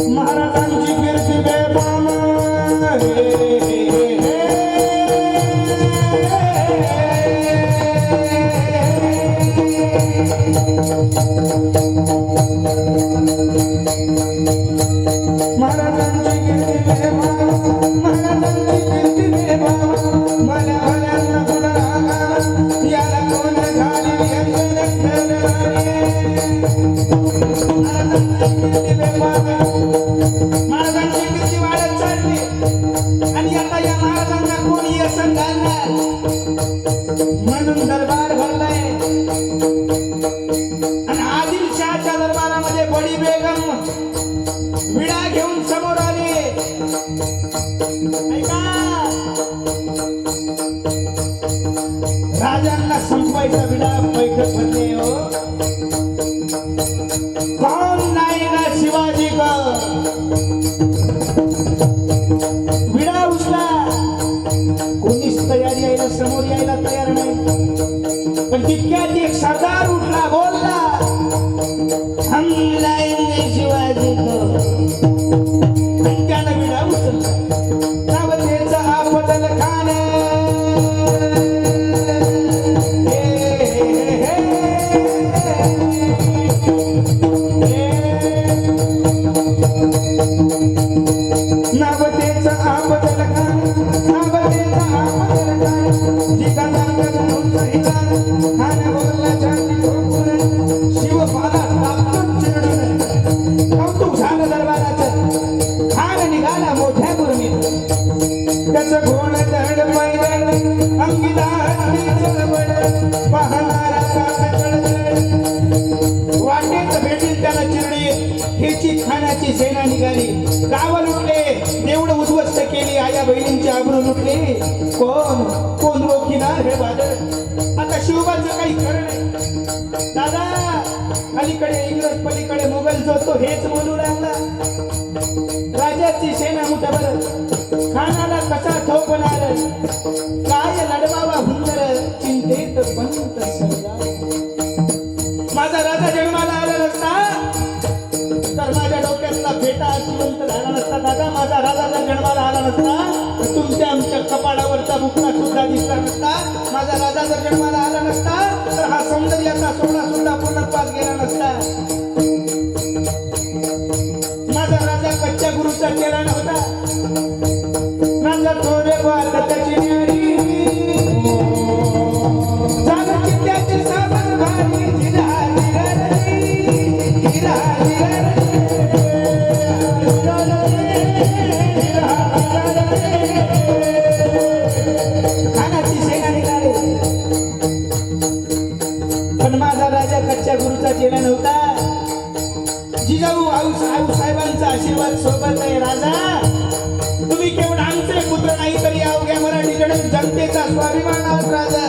महाराजांची कीर्ती बेबाम महाराजांची कीर्ती बेबाम महाराजांची कीर्ती बेबाम मला भल्यांना गुणरागा याला कोण घालील महाराजांची कीर्ती वाढत चालली आणि आता या महाराजांना कोणी असं घालणार म्हणून दरबार भरलाय आणि आदिलशहाच्या दरबारामध्ये बडी बेगम विडा घेऊन समोर आली. ऐका, राजांना संपवायचा विडा बैठक भरले हो. कौन लाएगा शिवाजी को विडा उचला. कोणीच तयारी यायला समोर यायला तयार नाही. पण तितक्यात एक सरदार उठला, बोलला, हम लाएंगे शिवाजी को. आणि त्यानं विडा उचलला. नावतेचा आपदल खान खाण्याची सेना निघाली. गाव लुटले, देवड उद्ध्वस्त केली, आया बहिणींची आबरू लुटली. कोण कोण रोखिनार हे वादळ. आता शिवबाचं काही खरं नाही. दादा, अलीकडे इंग्रज, पलीकडे मुघल, जो तो हेच म्हणू लागला. राजाची सेना मुठभर, खानाला कसा ठोकणार, काय लढवावा हुंदर, चिंतेत पंत सरदार. माझा राजा जन्माला आला नसता तर माझ्या डोक्यातला फेटा जिवंत झाला नसता. दादा, माझा राजा जर जन्माला आला नसता तर तुमच्या आमच्या कपाळावरचा बुकला सुद्धा दिसला नसता. माझा राजा जर जन्माला आला नसता तर हा सौंदर्याचा सोहळा सुद्धा पूर्णत्वास गेला नसता. माझा राजा कच्च्या गुरुचा चेहरा नव्हता. राजा थोडे बात त्याची न्यारी जागा चित्त्याची साबण भारी जिरा जिरा खानाची सेना निघाली. पण माझा राजा कच्च्या गुरुचा चेहरा नव्हता. जिजाऊ आऊ साहेबांचा आशीर्वाद सोबत आहे. राजा, तुम्ही केवळ आमचे पुत्र नाही तरी अवघ्या मराठी जनतेचा स्वाभिमान आहात. राजा,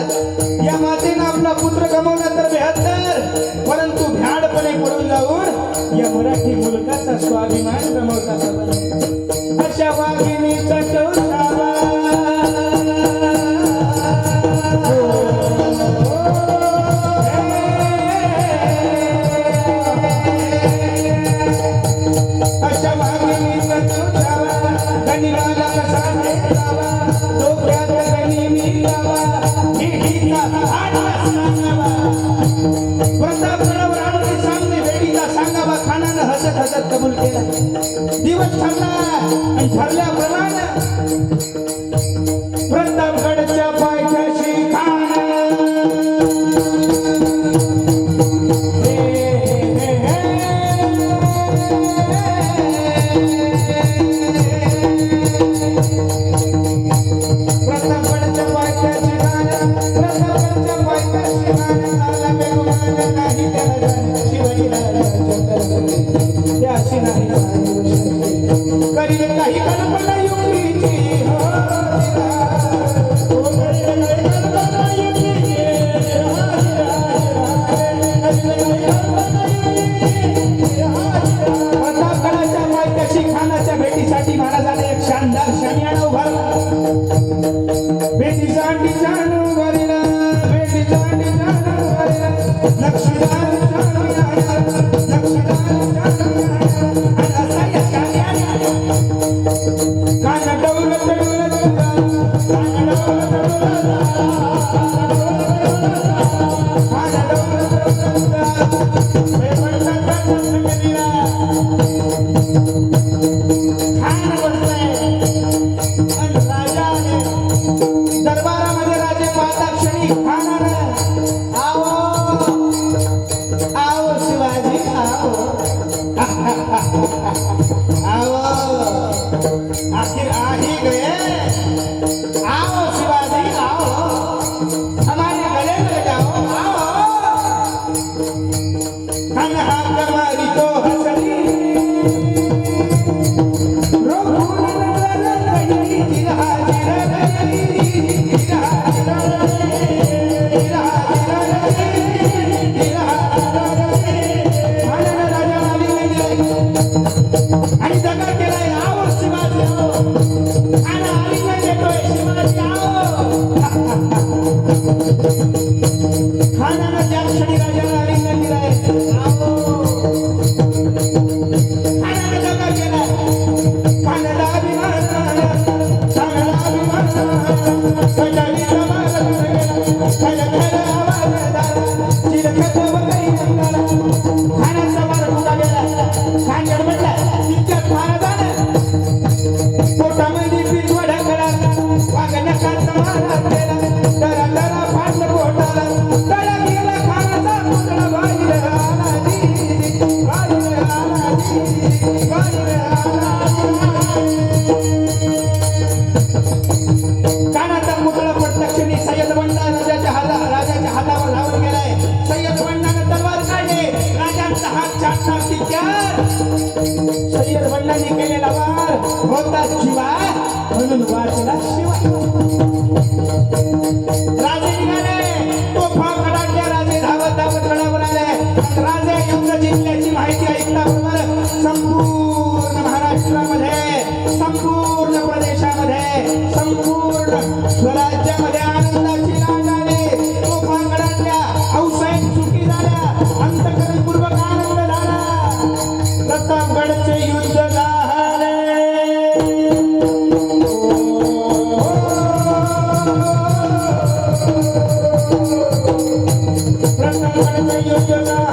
या मातेनं आपला पुत्र गमावला तर 72, परंतु भ्याडपणे पडून जाऊन या मराठी मुलकाचा स्वाभिमान गमावतात. अशा वाघिणीचा चौथावा कबूल केला. दिवस ठरला आणि ठरल्याप्रमाणे प्रतापगडच्या पायथ्याशी खान प्रतापगडच्या पायथ्याशी खान प्रतापगडच्या पायथ्याशी खान आला बेगुमान नाही त्याला शिवाजीला त्याशी नाही करील काही कल्पना युक्तीची हो. आओ आखिर आ ही गए। आओ शिवाजी आओ, हमारे गले लग जाओ। आओ तन्हा करवारी तो हंसली केलेला वार होता शिवा म्हणून वाचला शिवा। राजे निघाले, तोफा कडाडल्या, राजे धावत धावत गडावर आले। राजे युद्ध जिंकल्याची माहिती ऐकल्याबरोबर संपूर्ण महाराष्ट्रामध्ये, संपूर्ण प्रदेशामध्ये, संपूर्ण स्वराज्यामध्ये आनंदाची लाट आली। तोफा कडाडल्या, औषध चुकी झाल्या, अंतःकरणपूर्वक आनंद झाला। प्रतापगडचे युद्ध झाले। प्रतापगडचे युद्ध झाले।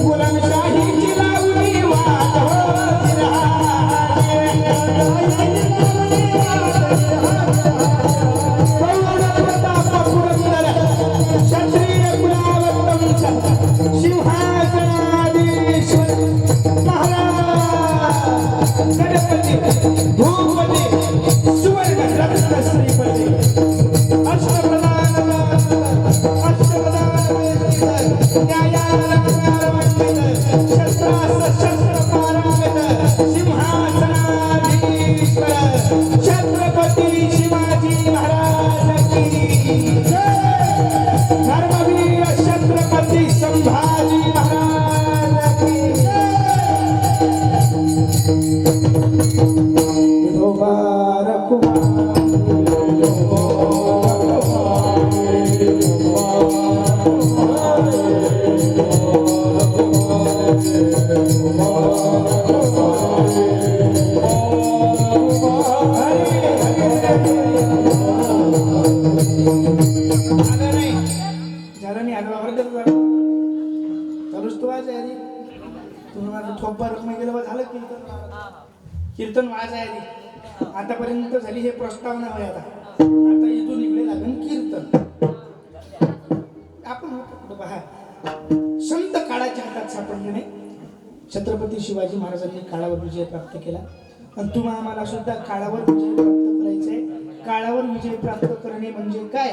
गुलामशाहीची लावणी वाट क्षत्रिय कुलावतंस सिंहासनाधीश्वर महाराज गणपती भूपती सुवर्ण रत्न श्रीपती अष्टप्रधान शस्त्र पारायण सिंहासनाधीश्वर छत्रपती शिवाजी महाराज की जय। धर्मवीर छत्रपती संभाजी महाराज की जय। विठोबा रखुमाई, कीर्तन वाजायला आतापर्यंत झाली हे प्रस्तावना होय। आता इथून इकडे लागेल कीर्तन। आपण पहा, संत काळाच्या हातात सापडले नाही। छत्रपती शिवाजी महाराजांनी काळावर विजय प्राप्त केला आणि तुम्हा आम्हाला सुद्धा काळावर विजय प्राप्त करायचंय। काळावर विजय प्राप्त करणे म्हणजे काय?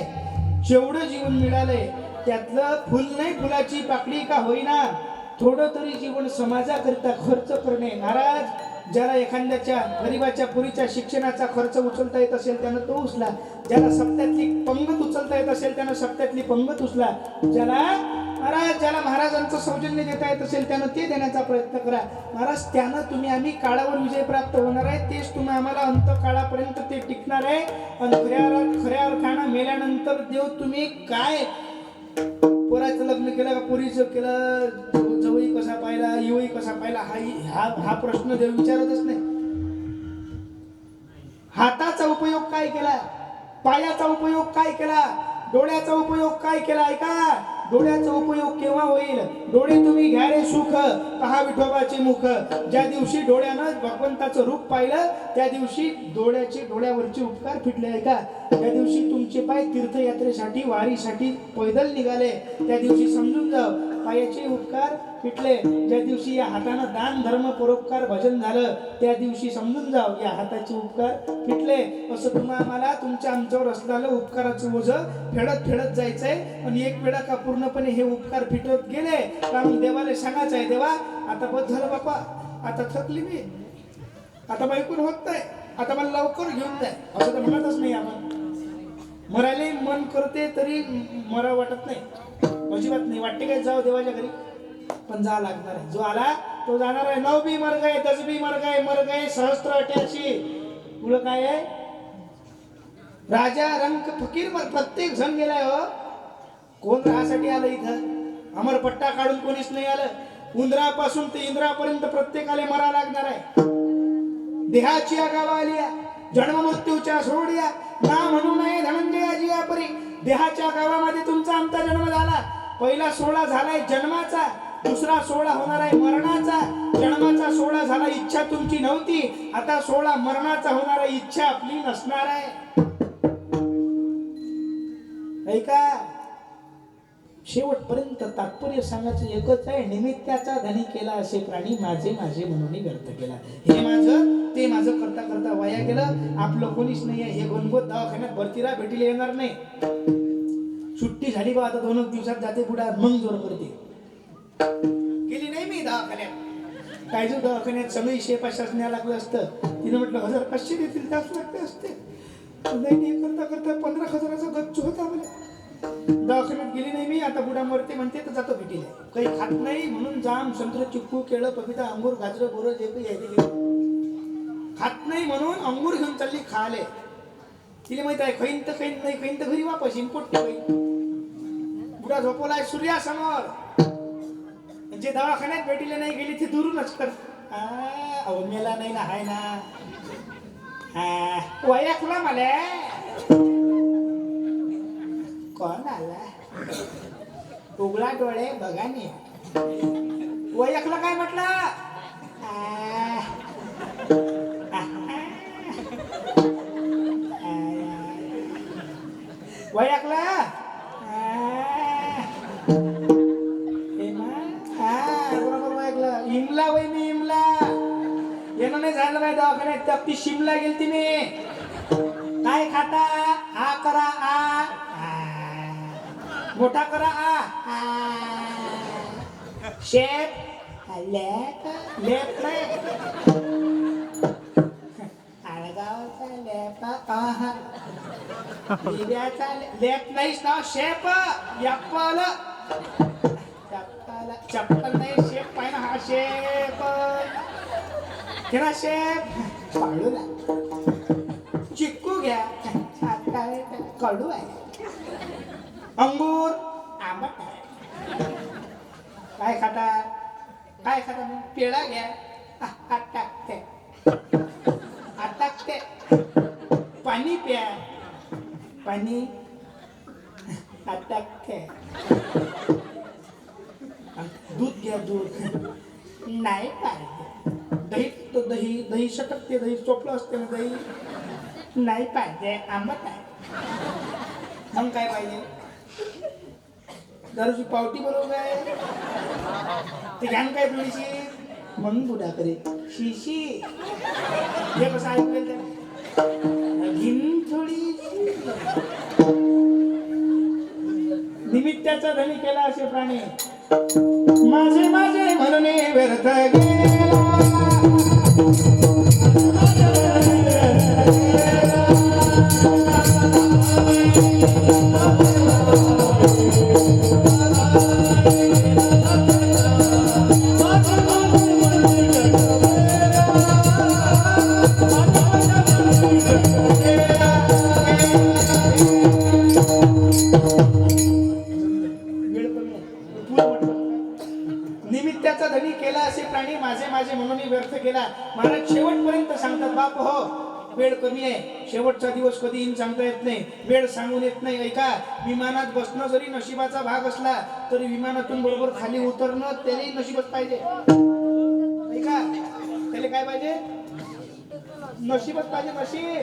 जेवढं जीवन मिळालंय त्यातलं फुल नाही फुलाची पाकळी का होईना थोडं तरी जीवन समाजाकरिता खर्च करणे। महाराज, ज्याला एखाद्याच्या गरीबाच्या पुरीच्या शिक्षणाचा खर्च उचलता येत असेल त्यानं तो उचला, ज्याला सप्त्यातली पंगत उचलता येत असेल त्यानं सप्त्यातली पंगत उचला, ज्याला महाराजांचं सौजन्य देता येत असेल त्यानं ते देण्याचा प्रयत्न करा। महाराज, त्यानं तुम्ही आम्ही काळावर विजय प्राप्त होणार आहे, तेच तुम्ही आम्हाला अंत काळापर्यंत ते टिकणार आहे। आणि खऱ्या अर्थानं मेल्यानंतर देव तुम्ही काय पोराचं लग्न केलं का पोरीचं केलं, जवई कसा पाहिला, युवई कसा पाहिला, हा प्रश्न देव विचारतच नाही। हाताचा उपयोग काय केला, पायाचा उपयोग काय केला, डोळ्याचा उपयोग काय केला, ऐका डोळ्याचा उपयोग केव्हा होईल? डोळे तुम्ही घ्या रे सुख, पहा विठोबाचे मुख. ज्या दिवशी डोळ्यानं भगवंताचं रूप पाहिलं त्या दिवशी डोळ्यावरचे उपकार फिटले आहे का? त्या दिवशी तुमचे पाय तीर्थयात्रेसाठी वारीसाठी पैदल निघाले त्या दिवशी समजून जाव पायाचे उपकार फिटले. ज्या दिवशी या हातानं दान धर्म परोपकार भजन झालं त्या दिवशी समजून जाव या हाताचे उपकार फिटले. असं तुम्हाला तुमच्या आमच्यावर असलेलं उपकाराचं ओझं फेडत फेडत जायचंय. आणि एक वेळा का पूर्णपणे हे उपकार फिटत गेले का मग देवाला सांगायचं आहे, देवा आता बस झालं बापा, आता थकली मी, आता बायकून होत नाही, आता मला लवकर घेऊन जाय. असं तर म्हणतच नाही. आपण मरायलाही मन करते तरी मरा वाटत नाही, अजिबात नाही. वाटते काय जाऊ देवाच्या घरी, पण जा लागणार आहे. जो आला तो जाणार आहे. 9 बी मर गए, 10 बी मर गए सहस्त्र88. पुढं काय आहे? राजा रंक फकीर मर, प्रत्येक जण गेलाय. हो कोण राहासाठी आलं इथं? अमरपट्टा काढून कोणीच नाही आलं. उंदरापासून ते इंद्रापर्यंत प्रत्येकाला मरा लागणार आहे. देहाची आगावा आली, जन्म मृत्यूच्या सोडिया ना म्हणू नये धनंजयाजी या परी. देहाच्या गावामध्ये तुमचा आमचा जन्म झाला. पहिला सोहळा झालाय जन्माचा, दुसरा सोहळा होणार आहे मरणाचा. जन्माचा सोहळा झाला, इच्छा तुमची नव्हती, आता सोहळा मरणाचा होणार आहे, इच्छा आपली नसणार आहे. ऐका, शेवटपर्यंत तात्पर्य सांगायचं एकच आहे. निमित्ताचा धनी केला असे प्राणी माझे माझे म्हणून व्यर्थ केला. हे माझं ते माझं करता करता वाया गेलं. आपलं कोणीच नाही आहे. हे गणगोत दवाखान्यात भरतीला भेटीला येणार नाही. सुट्टी झाली बा आता 2 दिवसात जाते पुढे, मग जोर करते. गेली नाही मी दवाखान्यात. काय जो दवाखान्यात सगळी शेपाशास न्याय लागलं असतं. तिने म्हटलं 1500 देतील त्याच लागते असते. नाही करता करता 15,000चा गच्च होता मला. दवाखान्यात गेली नाही मी. आता बुडा मरते म्हणते तर जातो भेटीला. काही खात नाही म्हणून जाम संत्र चिक्कू केळं पपिता अंगूर गाजरं बोरं जे काही यायचे खात नाही म्हणून अंगूर घेऊन चालली खाले. तिला माहित आहे खैन तर खैन नाही, खैन तर घरी वापस येईन पोट्टे खैन. बुडा झोपवलाय सूर्यासमोर. जे दवाखान्यात भेटीला नाही गेली ते दुरूनच कर. अहो मेला नाही ना, हाय ना. वयाकला मला कोण आला? उघडा डोळे बघा नाही. वयकला काय म्हटलं? वयकला बरोबर वयकलं. इमला वय मी इमला येणं नाही झालं बाय दवाखान्यात. त्या ती शिमला गेलती मी. काय खाता? आ करा आ, मोठा करा आ. शेप लेप लेप नाही आळगावचा लेप. लिब्याचा लेप नाहीच ना, शेप यप्पल चप्पल चप्पल नाही शेप पाहिजे हा शेप केला. शेप पाळूला चिक्कू घ्या कडू आहे. अंगूर आंबट आहे. काय खाता? काय खाता मग? पेढा घ्या. टाकते टाकते. पाणी प्या. पाणी टाकते. दूध घ्या. दूध नाही पाहिजे. दही तो दही दही सटकते. दही चोपलं असते ना दही नाही पाहिजे. आंबट आहे. मग काय पाहिजे? दारूची पावटी बरोबर आहे ते घ्यान काय थोडीशी. मग बुडा करे शिशी हे कसं ऐकू घेईन थोडीशी. निमित्ताचा धनी केला असे प्राणी माझे माझे म्हणून व्यर्थ गेला. निमित्ताचा धनी केला असे प्राणी माझे माझे म्हणून व्यर्थ केला. महाराज शेवटपर्यंत सांगतात बाप हो वेळ कमी आहे, शेवटचा दिवस कधी येईन सांगता येत नाही, वेळ सांगून येत नाही. ऐका, विमानात बसणं जरी नशिबाचा भाग असला तरी विमानातून बरोबर खाली उतरणं त्यालाही नशीबच पाहिजे. ऐका, त्याला काय पाहिजे? नशीबच पाहिजे.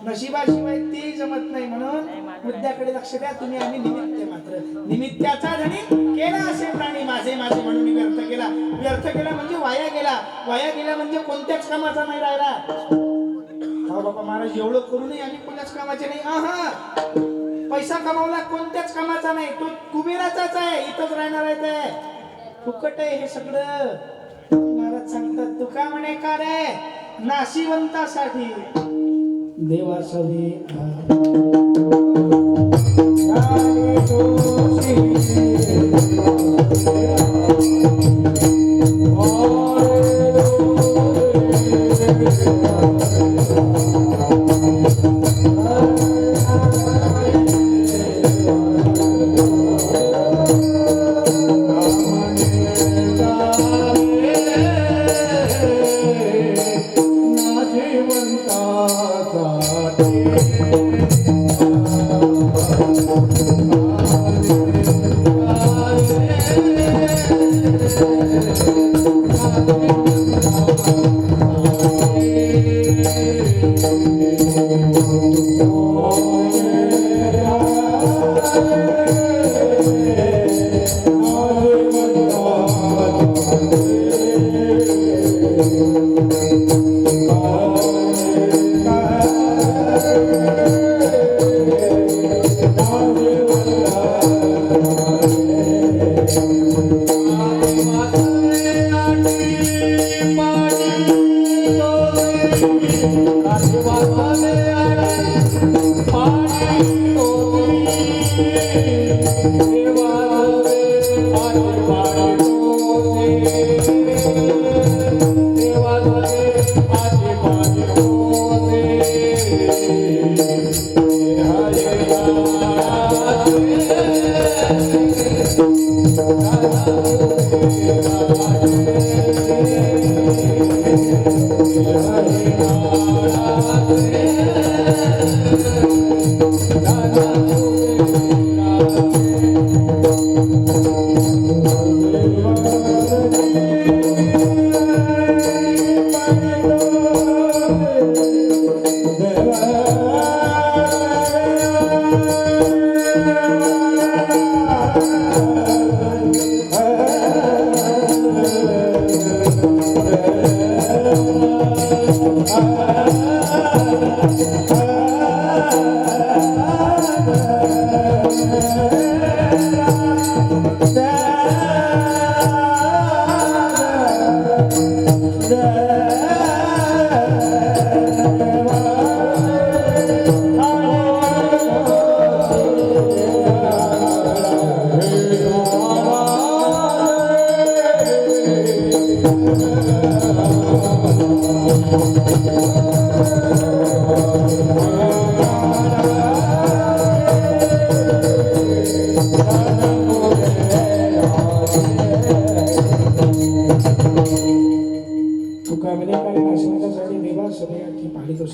नशिबाशिवाय ते जमत नाही. म्हणून मुद्द्याकडे लक्ष द्या तुम्ही. आम्ही निमित्त मात्र, निमित्ताचा धनी केला असे प्राणी माझे माझे म्हणून व्यर्थ केला म्हणजे वाया गेला म्हणजे कोणत्याच कामाचा नाही राहिला. हा बाबा महाराज, एवढं करूनही आम्ही कोणत्याच कामाचे नाही. पैसा कमावला कोणत्याच कामाचा नाही, तो कुबेराचाच आहे, इथंच राहणार आहे, ते फुकट आहे हे सगळं. महाराज सांगतात, तू का म्हणे का रे? नाशिवंतासाठी देवासवे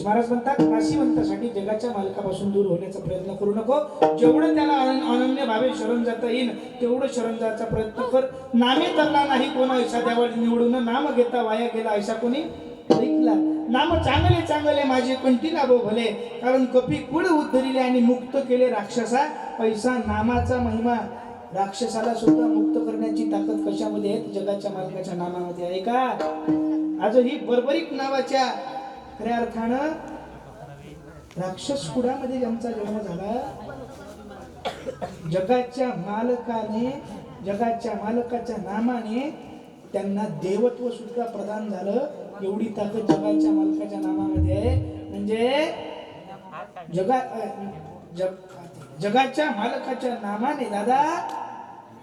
महाराज म्हणतात, नाशिवंतासाठी जगाच्या मालकापासून दूर होण्याचा प्रयत्न करू नको. जेवढं त्याला अनन्य भावे शरण जाता येईल तेवढं शरण जायचा प्रयत्न कर. नामे तरला नाही कोण ऐसा द्यावा निवडून, नाम घेता वाया गेला ऐसा कोणी ऐकला. नाम चांगले चांगले माझे कंठी लाभो भले, कारण कपी कुळ उद्धरिले आणि मुक्त केले राक्षसा. पैसा नामाचा महिमा, राक्षसाला सुद्धा मुक्त करण्याची ताकद कशामध्ये आहे? जगाच्या मालकाच्या नामामध्ये आहे का? आजही बर्बरिक नावाच्या खऱ्या अर्थानं राक्षस कुळामध्ये ज्यांचा जन्म झाला, जगाच्या मालकाच्या नामाने त्यांना देवत्व सुद्धा प्रदान झालं. एवढी ताकद जगाच्या मालकाच्या नामामध्ये आहे. म्हणजे जगाच्या मालकाच्या नामाने दादा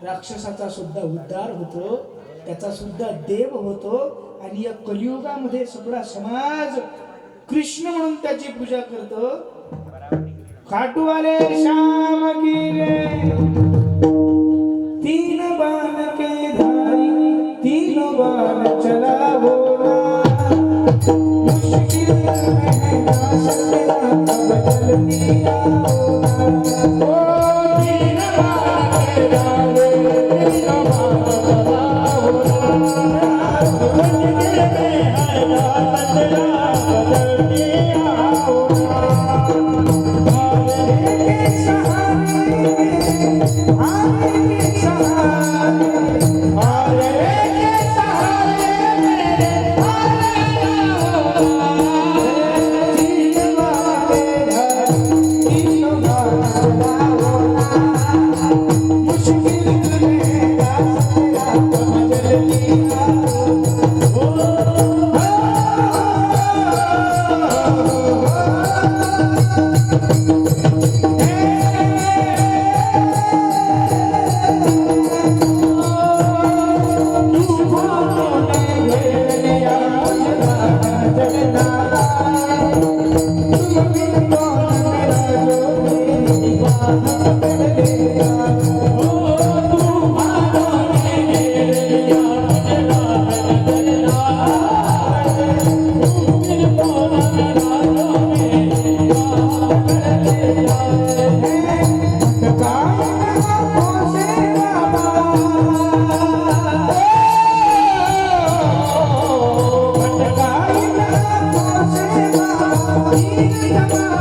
राक्षसाचा सुद्धा उद्धार होतो, त्याचा सुद्धा देव होतो. आणि या कलियुगामध्ये सगळा समाज कृष्ण म्हणून त्याची पूजा करतो. खाटूवाले श्याम की रे तीन बाण के धारी, तीन बाण चलावो ना, मुश्किल में ज्ञानेश्वर